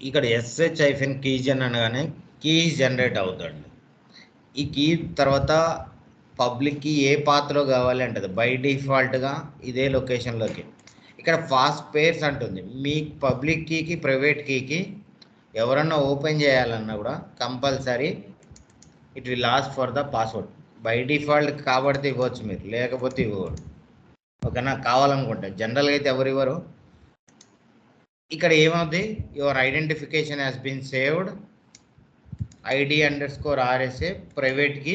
ఇక్కడ SH hyphen కీజన్ అనగానే key generate అవుతుంది. ఈ కీ తర్వాత పబ్లిక్కి ఏ పాత్రలో కావాలి అంటది. బై డిఫాల్ట్గా ఇదే లొకేషన్లోకి. ఇక్కడ ఫాస్ట్ పేర్స్ అంటుంది. మీ పబ్లిక్ కీకి ప్రైవేట్ కీకి ఎవరన్నా ఓపెన్ చేయాలన్నా కూడా compulsory it will ask for the password. By default కాబట్టి ఇవ్వచ్చు మీరు, లేకపోతే ఇవ్వకూడదు. ఓకేనా? కావాలనుకుంటే జనరల్గా అయితే ఎవరు ఇవ్వరు. ఇక్కడ ఏమవుతుంది, your identification has been saved ID_RSA private key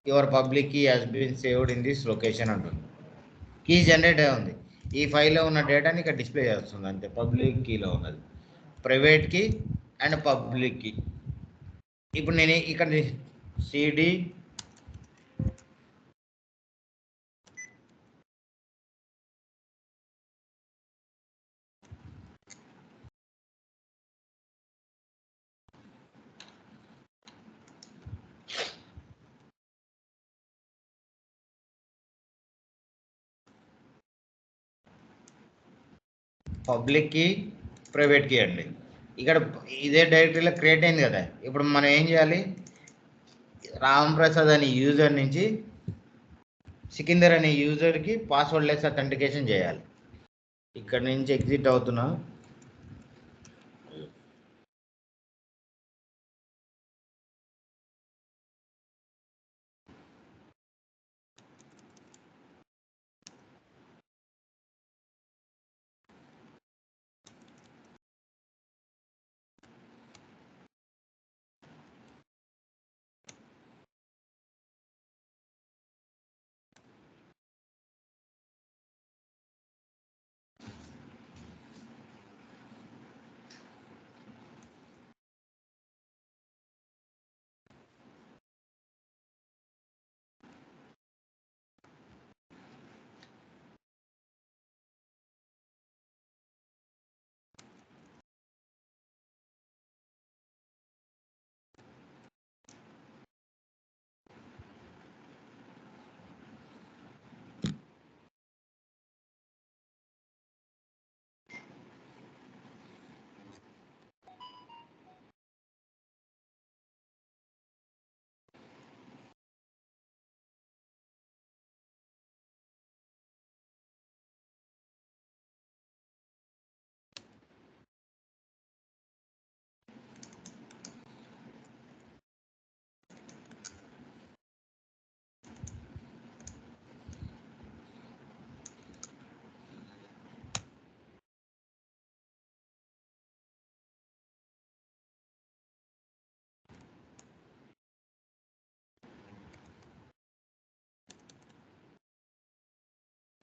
your public key has been saved in this location అంటుంది. కీ జనరేట్ అయి ఉంది. ఈ ఫైల్లో ఉన్న డేటాని ఇక్కడ డిస్ప్లే చేస్తుంది అంతే. పబ్లిక్ కీలో ఉన్నది private key and public key. ఇప్పుడు నేను ఇక్కడ CD public key private key అండి. ఇక్కడ ఇదే డైరెక్టరీలో క్రియేట్ అయింది కదా. ఇప్పుడు మనం ఏం చేయాలి, రాంప్రసాద్ అనే యూజర్ నుంచి సికిందర్ అనే యూజర్కి పాస్వర్డ్ లెస్ అథెంటికేషన్ చేయాలి. ఇక్కడ నుంచి ఎగ్జిట్ అవుతున్నా.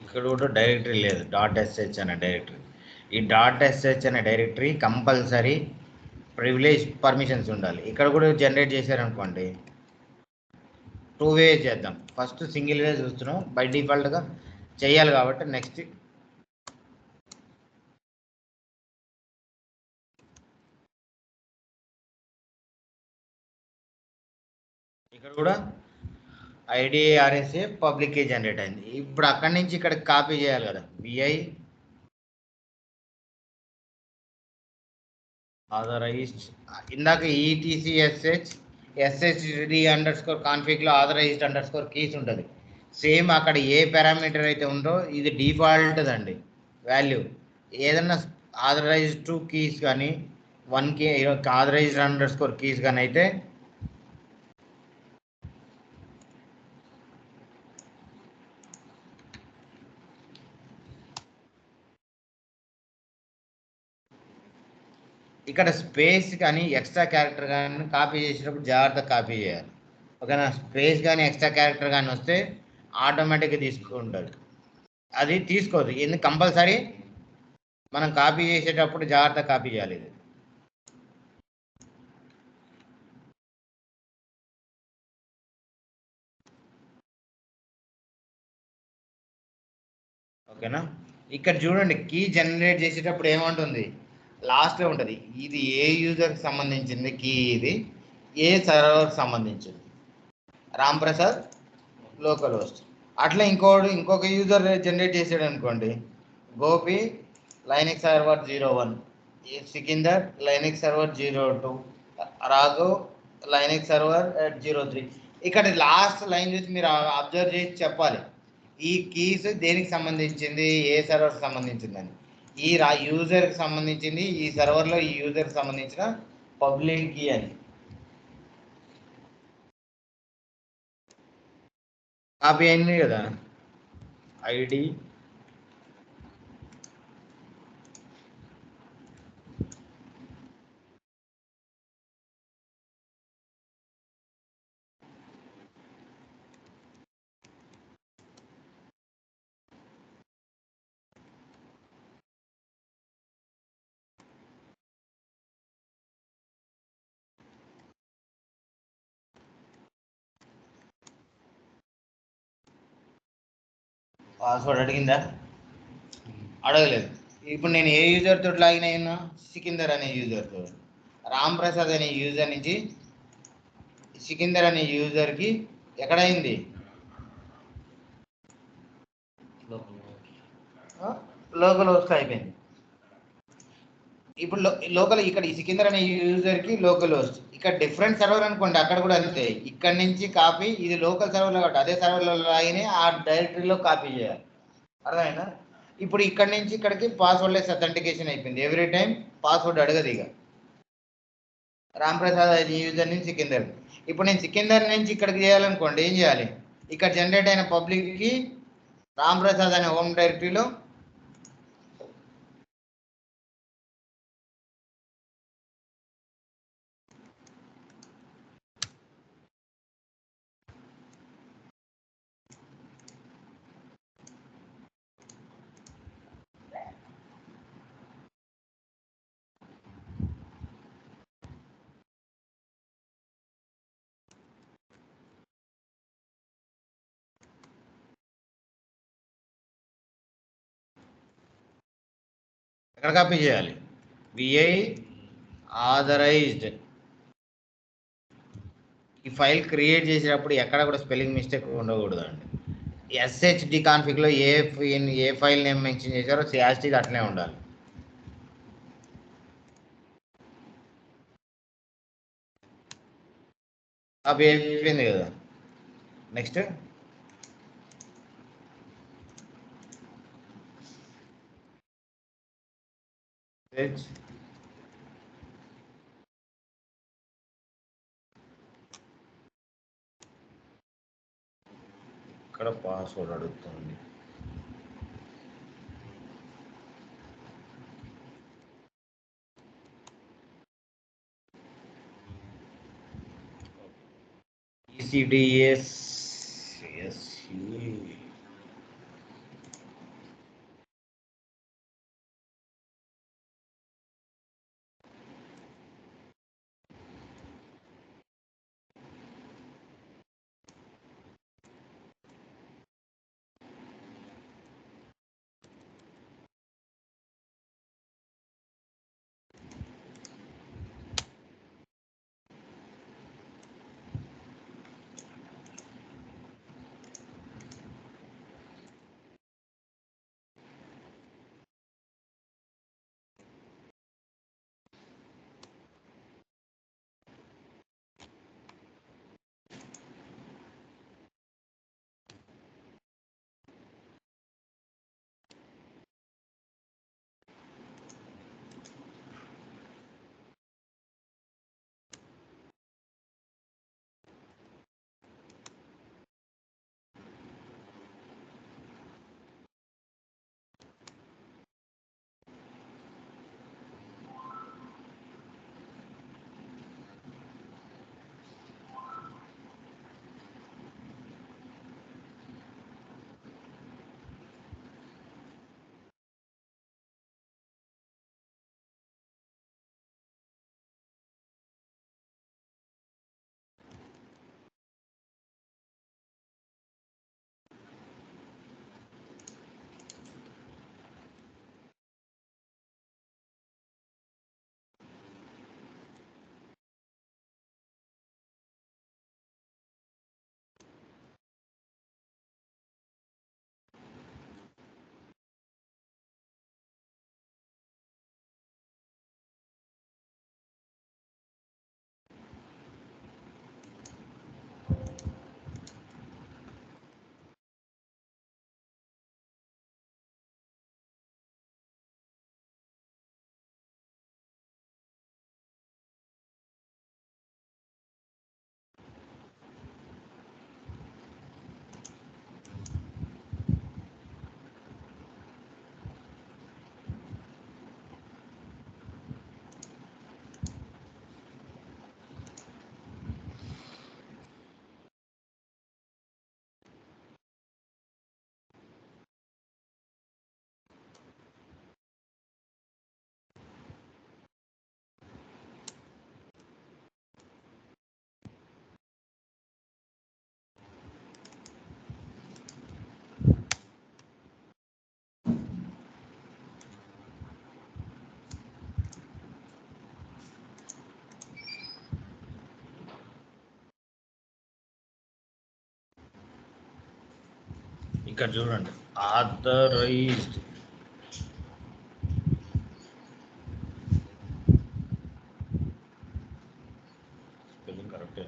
ఇక్కడ కూడా డైరెక్టరీ లేదు, .sh అనే డైరెక్టరీ. ఈ .sh అనే డైరెక్టరీ కంపల్సరీ ప్రివిలేజ్ పర్మిషన్స్ ఉండాలి. ఇక్కడ కూడా జనరేట్ చేశారనుకోండి, 2 వే చేద్దాం. ఫస్ట్ సింగిల్ వే చూస్తున్నాం, బై డిఫాల్ట్గా చేయాలి కాబట్టి నెక్స్ట్ ఇక్కడ కూడా ID_RSA పబ్లిక్ కీ జనరేట్ అయింది. ఇప్పుడు అక్కడి నుంచి ఇక్కడ కాపీ చేయాలి కదా. BI ఆథరైజ్డ్, ఇందాక ETCSHD_config ఆథరైజ్డ్ కీస్ ఉంటుంది. సేమ్ అక్కడ ఏ పారామీటర్ అయితే ఉందో ఇది డిఫాల్ట్ అండి వాల్యూ. ఏదన్నా ఆథరైజ్డ్ కీస్ కానీ 1K ఆథరైజ్డ్ కీస్ కానీ అయితే ఇక్కడ స్పేస్ కానీ ఎక్స్ట్రా క్యారెక్టర్ కానీ కాపీ చేసేటప్పుడు జాగ్రత్తగా కాపీ చేయాలి. ఓకేనా? స్పేస్ కానీ ఎక్స్ట్రా క్యారెక్టర్ కానీ వస్తే ఆటోమేటిక్గా తీసుకుంటుంది. అది తీసుకోదు, ఎందుకు కంపల్సరీ మనం కాపీ చేసేటప్పుడు జాగ్రత్తగా కాపీ చేయాలి ఇది. ఓకేనా? ఇక్కడ చూడండి, కీ జనరేట్ చేసేటప్పుడు ఏమంటుంది, లాస్ట్లో ఉంటుంది ఇది ఏ యూజర్కి సంబంధించింది కీ, ఇది ఏ సర్వర్కి సంబంధించింది, రాంప్రసాద్ లోకల్ హోస్ట్. అట్లా ఇంకొక యూజర్ జనరేట్ చేసాడు అనుకోండి, Gopi Linux server 01, Sikandar Linux server 02, Raghav Linux server at 03. ఇక్కడ లాస్ట్ లైన్ చూసి మీరు అబ్జర్వ్ చేసి చెప్పాలి ఈ కీస్ దేనికి సంబంధించింది, ఏ సర్వర్కి సంబంధించిందని. ఈ యూజర్కి సంబంధించింది, ఈ సర్వర్లో ఈ యూజర్కి సంబంధించిన పబ్లిక్ కీ అని. కాపీ అయింది కదా ఐడి, పాస్వర్డ్ అడిగిందా? అడగలేదు. ఇప్పుడు నేను ఏ యూజర్ తోటి లాగిన్ అయినా, సికిందర్ అనే యూజర్ తో. రామ్ ప్రసాద్ అనే యూజర్ నుంచి సికిందర్ అనే యూజర్కి ఎక్కడైంది, లోకల్ హోస్ట్ అయిపోయింది. ఇప్పుడు లోకల్ ఇక్కడ ఈ సికిందర్ అనే యూజర్కి లోకల్ హోస్ట్, ఇక్కడ డిఫరెంట్ సర్వర్ అనుకోండి, అక్కడ కూడా అంతే. ఇక్కడ నుంచి కాపీ, ఇది లోకల్ సర్వర్లో కాబట్టి అదే సర్వర్లో లాగిన్ ఆ డైరెక్టరీలో కాపీ చేయాలి. అర్థమైందా? ఇప్పుడు ఇక్కడ నుంచి ఇక్కడికి పాస్వర్డ్ లెస్ అథెంటికేషన్ అయిపోయింది. ఎవ్రీ టైం పాస్వర్డ్ అడగదు ఇక. రామ్ ప్రసాద్ అనే యూజర్ నుంచి సికిందర్. ఇప్పుడు నేను సికిందర్ నుంచి ఇక్కడికి చేయాలనుకోండి, ఏం చేయాలి? ఇక్కడ జనరేట్ అయిన పబ్లిక్కి రామ్ ప్రసాద్ అనే హోమ్ డైరెక్టరీలో ఎక్కడ కాపీ చేయాలి? Vi authorized. ఈ ఫైల్ క్రియేట్ చేసేటప్పుడు ఎక్కడ కూడా స్పెల్లింగ్ మిస్టేక్ ఉండకూడదండి. ఎస్హెచ్డి కాన్ఫిగ్లో ఏ ఫైల్ నేమ్ మెన్షన్ చేశారో యాస్టీజ్ అట్లనే ఉండాలి. కాపీ అయిపోయింది కదా. నెక్స్ట్ ఇక్కడ పాస్వర్డ్ అడుగుతుంది. ECDS ఇక్కడ చూడండి, ఆథరైజ్డ్ స్పెల్లింగ్ కరెక్టే.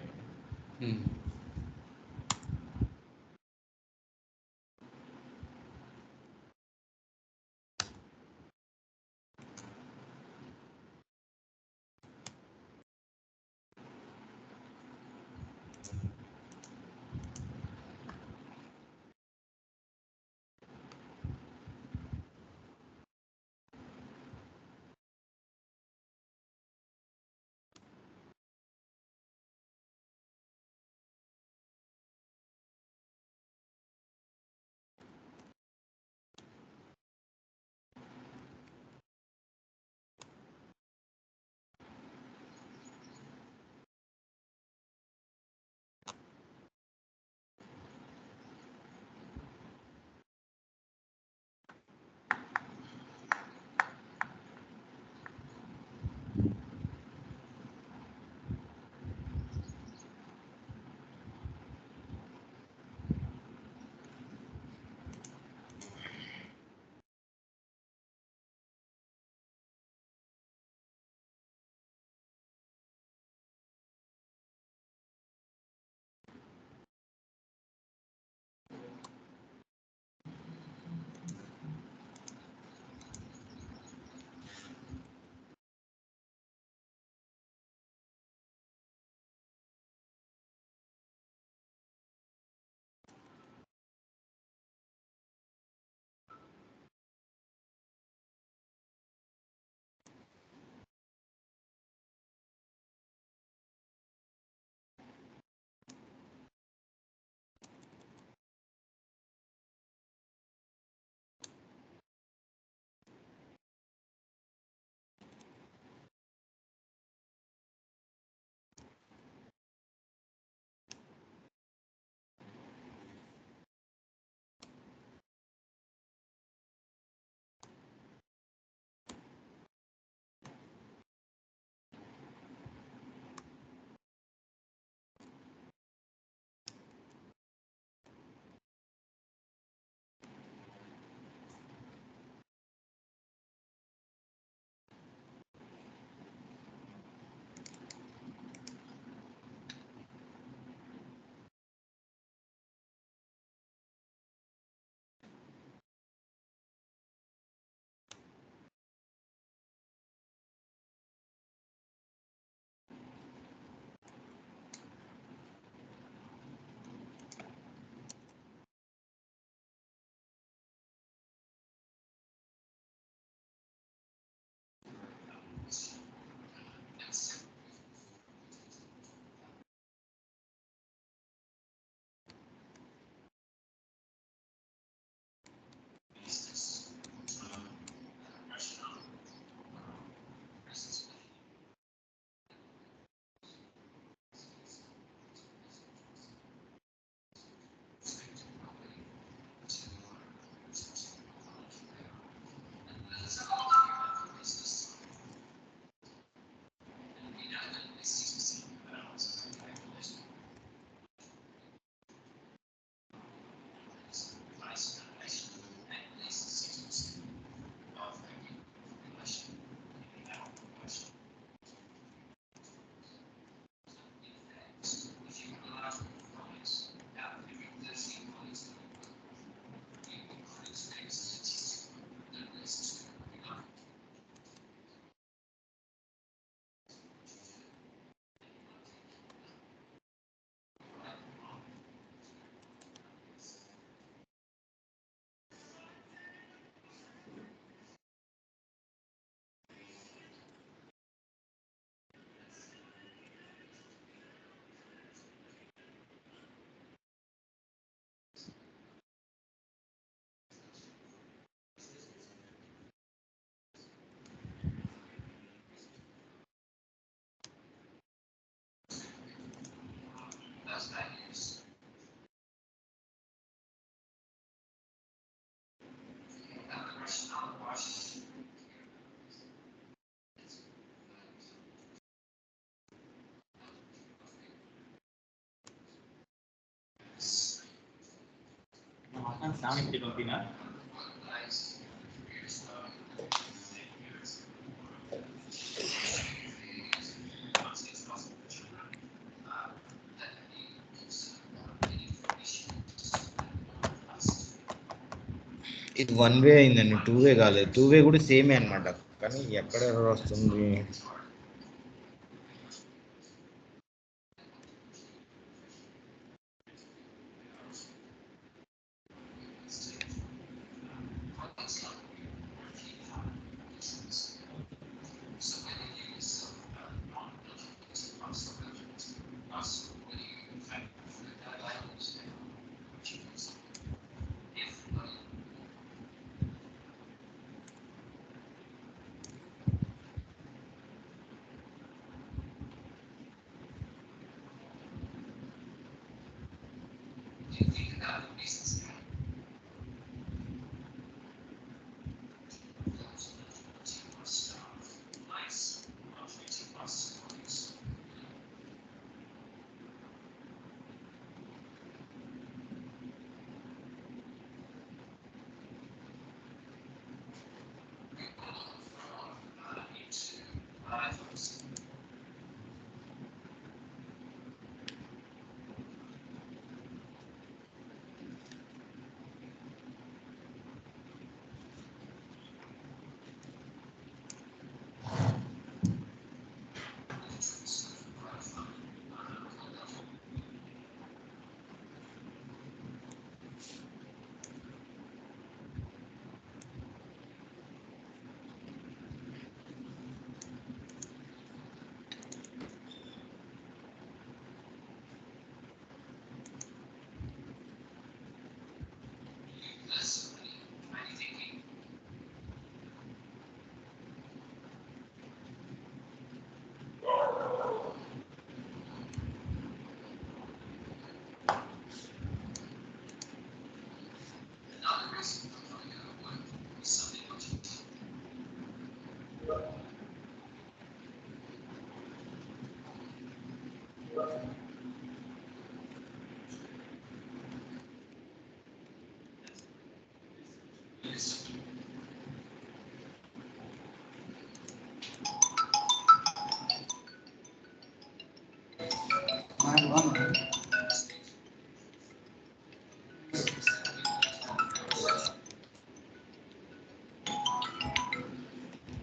ఇది 1 వే అయిందండి, 2 వే కాలేదు. 2 వే కూడా సేమే అనమాట, కానీ ఎక్కడ ఎర్రర్ వస్తుంది.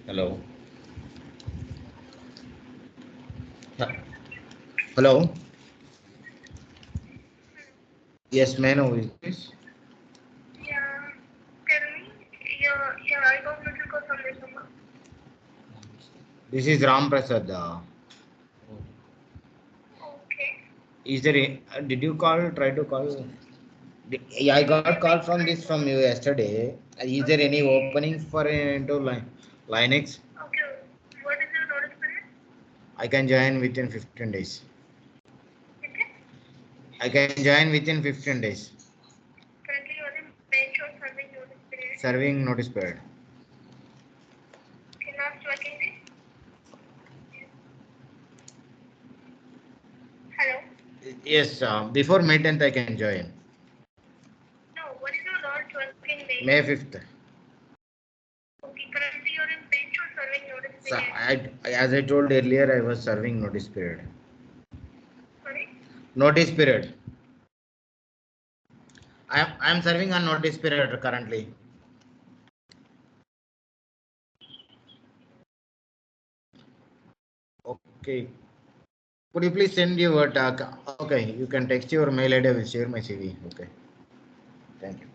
Hello hello, yes, may I know who is this? Yeah, tell me. Yeah, I got little call from this number. This is Ram Prasad. Okay. Is there did you call, try to call? Yeah, I got call from you yesterday. Is there any openings for into Linux? Okay. What is your notice period? I can join within 15 days. Okay. I can join within 15 days. Currently, you are in bench or serving notice period. Serving notice period. Okay, last working day. Hello. Yes, before May 10th I can join. No, what is your last working day? May 5th. Okay, currently you are in bench or serving notice So period. as I told earlier, I was serving notice period. Sorry. Notice period. I am serving on notice period currently. Okay. Could you please send your okay, you can text your mail ID. I will share my CV. Okay. Thank you.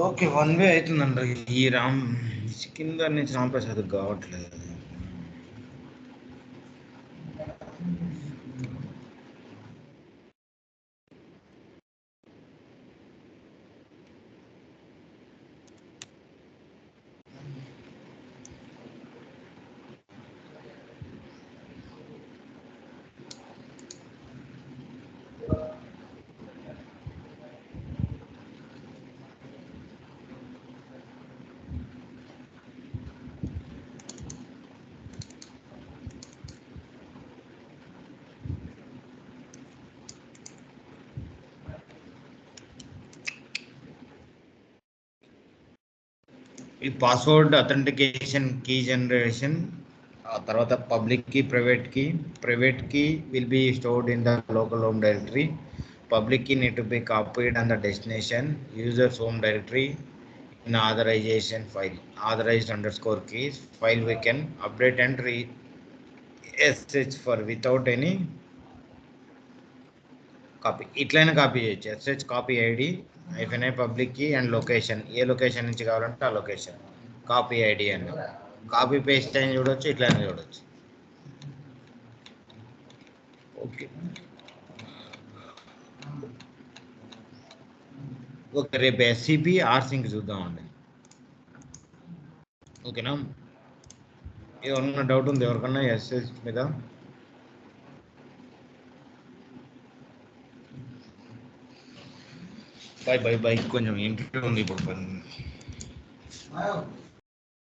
Okay, one way అవుతుందండి. ఈ రామ్ కింద నుంచి రాంప్రసాద్ కావట్లేదు. ఈ password authentication key generation, ఆ తర్వాత public key, private key will be stored in the local home directory. Public key need to be copied on the destination user's home directory in authorization file. Authorized underscore keys file we can update and SH for without any copy. ఇట్లయినా copy చేయొచ్చు. SH copy ID -i public key and location, ఏ location నుంచి కావాలంటే ఆ location copy ID అని. Copy paste అయిన చూడొచ్చు, ఇట్లయినా చూడొచ్చు. ఓకే ఓకే, రేపు ఎస్సిపి ఆర్సింక్ చూద్దామండి. ఓకేనా? ఏమన్నా డౌట్ ఉంది ఎవరికన్నా ఎస్ఎస్ మీద? బై కొంచెం ఇంట్లో ఉంది ఇప్పుడు పని.